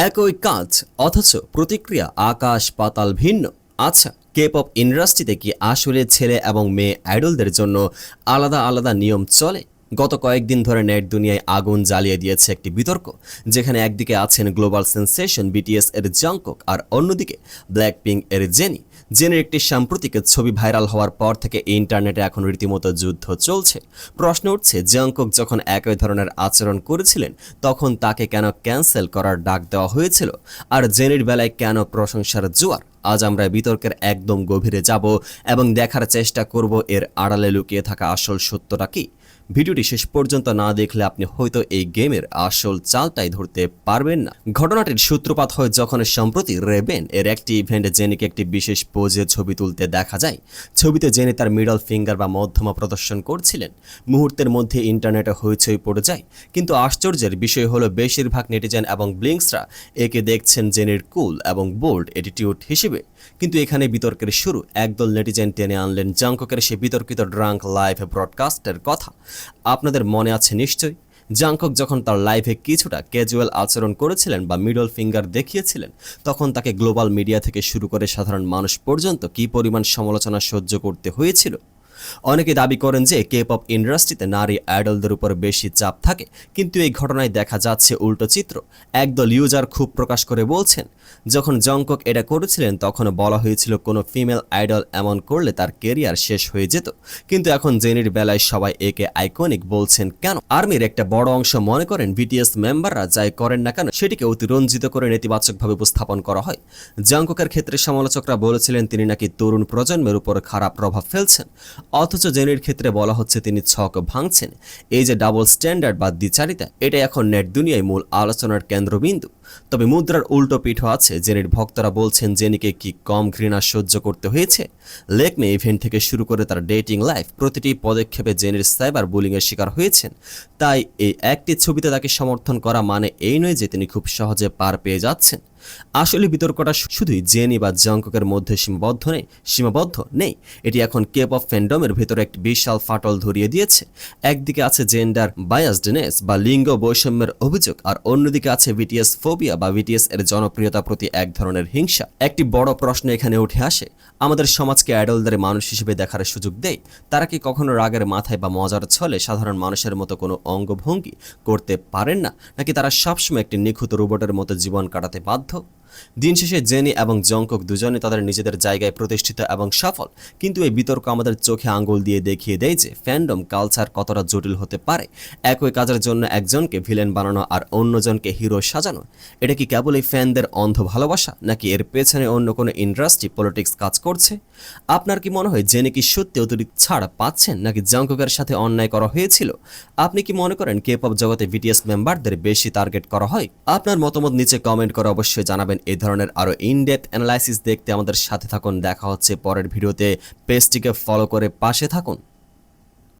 একই কাজ অথচ প্রতিক্রিয়া আকাশ পাতাল ভিন্ন। আচ্ছা, কে-পপ ইন্ডাস্ট্রিতে কি আসলে ছেলে এবং মেয়ে আইডলদের জন্য আলাদা আলাদা নিয়ম চলে? গত কয়েকদিন ধরে নেট দুনিয়ায় আগুন জ্বালিয়ে দিয়েছে একটি বিতর্ক, যেখানে একদিকে আছেন গ্লোবাল সেন্সেশন বিটিএস এর জংকুক আর অন্যদিকে ব্ল্যাকপিঙ্ক এর জেনের একটি সাম্প্রতিক ছবি ভাইরাল হওয়ার পর থেকে ইন্টারনেটে এখন রীতিমতো যুদ্ধ চলছে। প্রশ্ন উঠছে, জংকুক যখন একই ধরনের আচরণ করেছিলেন তখন তাকে কেন ক্যান্সেল করার ডাক দেওয়া হয়েছিল, আর জেনের বেলায় কেন প্রশংসার জোয়ার? আজ আমরা বিতর্কের একদম গভীরে যাব এবং দেখার চেষ্টা করব এর আড়ালে লুকিয়ে থাকা আসল সত্যটা কি। ভিডিওটি শেষ পর্যন্ত না দেখলে আপনি হয়তো এই গেমের আসল চালটাই ধরতে পারবেন না। ঘটনাটির সূত্রপাত হয় যখন সম্প্রতি রেবেন এর একটি ইভেন্টে জেনিকে একটি বিশেষ পোজে ছবি তুলতে দেখা যায়। ছবিতে জেনি তার মিডল ফিঙ্গার বা মধ্যমা প্রদর্শন করছিলেন। মুহূর্তের মধ্যে ইন্টারনেটে হইচই পড়ে যায়, কিন্তু আশ্চর্যের বিষয় হলো বেশিরভাগ নেটিজেন এবং ব্লিঙ্কসরা একে দেখছেন জেনির কুল এবং বোল্ড অ্যাটিটিউড হিসেবে। কিন্তু এখানে বিতর্কের শুরু। একদল নেটিজেন টেনে আনলেন জংকুকের সে বিতর্কিত ড্রাঙ্ক লাইভ ব্রডকাস্টের কথা। আপনাদের মনে আছে নিশ্চয়ই, জংকুক যখন তার লাইভে কিছুটা ক্যাজুয়াল আচরণ করেছিলেন বা মিডল ফিঙ্গার দেখিয়েছিলেন, তখন তাকে গ্লোবাল মিডিয়া থেকে শুরু করে সাধারণ মানুষ পর্যন্ত কী পরিমাণ সমালোচনা সহ্য করতে হয়েছিল। অনেকে দাবি করেন যে কে-পপ ইন্ডাস্ট্রিতে নারী আইডলদের উপর বেশি চাপ থাকে, কিন্তু এই ঘটনায় দেখা যাচ্ছে উল্টো চিত্র। একদল ইউজার খুব প্রকাশ করে বলছেন, যখন জংকুক এটা করেছিলেন তখন বলা হয়েছিল কোনো ফিমেল আইডল এমন করলে তার কেরিয়ার শেষ হয়ে যেত, কিন্তু এখন জেনির বেলায় সবাই একে আইকনিক বলছেন কেন? আর্মির একটা বড় অংশ মনে করেন বিটিএস মেম্বাররা যাই করেন না কেন সেটিকে অতিরঞ্জিত করে নেতিবাচকভাবে উপস্থাপন করা হয়। জংকুকের ক্ষেত্রে সমালোচকরা বলেছিলেন তিনি নাকি তরুণ প্রজন্মের উপর খারাপ প্রভাব ফেলছেন, অথচ জেনির ক্ষেত্রে বলা হচ্ছে তিনি ছক ভাঙছেন। এই যে ডাবল স্ট্যান্ডার্ড বা দ্বিচারিতা, এটা এখন নেট দুনিয়ায় মূল আলোচনার কেন্দ্রবিন্দু। তবে মুদ্রার উল্টো পিঠও আছে। জেনির ভক্তরা বলছেন জেনিকে কি কম ঘৃণা সহ্য করতে হয়েছে? লেকমে ইভেন্ট থেকে শুরু করে তার ডেটিং লাইফ, প্রতিটি পদক্ষেপে জেনির সাইবার বুলিংয়ের শিকার হয়েছেন। তাই এই একটি ছবিতে তাকে সমর্থন করা মানে এই নয় যে তিনি খুব সহজে পার পেয়ে যাচ্ছেন। আসলে বিতর্কটা শুধুই জেনি বা জংকুকের মধ্যে সীমাবদ্ধ নেই। এটি এখন কে-পপ ফ্যান্ডমের ভেতরে একটি বিশাল ফাটল ধরিয়ে দিয়েছে। একদিকে আছে জেন্ডার বায়াসডনেস বা লিঙ্গ বৈষম্যের অভিযোগ, আর অন্যদিকে আছে বিটিএস ফোবিয়া বা বিটিএস এর জনপ্রিয়তা প্রতি এক ধরনের হিংসা। একটি বড় প্রশ্ন এখানে উঠে আসে, আমাদের সমাজকে আইডলদের মানুষ হিসেবে দেখার সুযোগ দেয়? তারা কি কখনো রাগের মাথায় বা মজার ছলে সাধারণ মানুষের মতো কোনো অঙ্গভঙ্গি করতে পারেন না, নাকি তারা সবসময় একটি নিখুঁত রোবটের মতো জীবন কাটাতে বাধ্য? দিন শেষে জেনি এবং জংকুক দুজনে তাদের নিজেদের জায়গায় প্রতিষ্ঠিত এবং সফল, কিন্তু এই বিতর্ক আমাদের চোখে আঙ্গুল দিয়ে দেখিয়ে দেয় যে ফ্যান্ডম কালচার কতটা জটিল হতে পারে। একই কাজের জন্য একজনকে ভিলেন বানানো আর অন্যজনকে হিরো সাজানো, এটা কি কেবলই ফ্যানদের অন্ধ ভালোবাসা, নাকি এর পেছনে অন্য কোনো ইন্ডাস্ট্রি পলিটিক্স কাজ করছে? আপনার কি মনে হয় জেনি কি সত্যি অতিরিক্ত ছাড় পাচ্ছেন, নাকি জংকুকের সাথে অন্যায় করা হয়েছিল? আপনি কি মনে করেন কে-পপ জগতে বিটিএস মেম্বারদের বেশি টার্গেট করা হয়? আপনার মতামত নিচে কমেন্ট করে অবশ্যই জানাবেন। এই ধরনের আরো ইনডেপথ অ্যানালাইসিস দেখতে আমাদের সাথে থাকুন। দেখা হচ্ছে পরের ভিডিওতে। পেজটিকে ফলো করে পাশে থাকুন।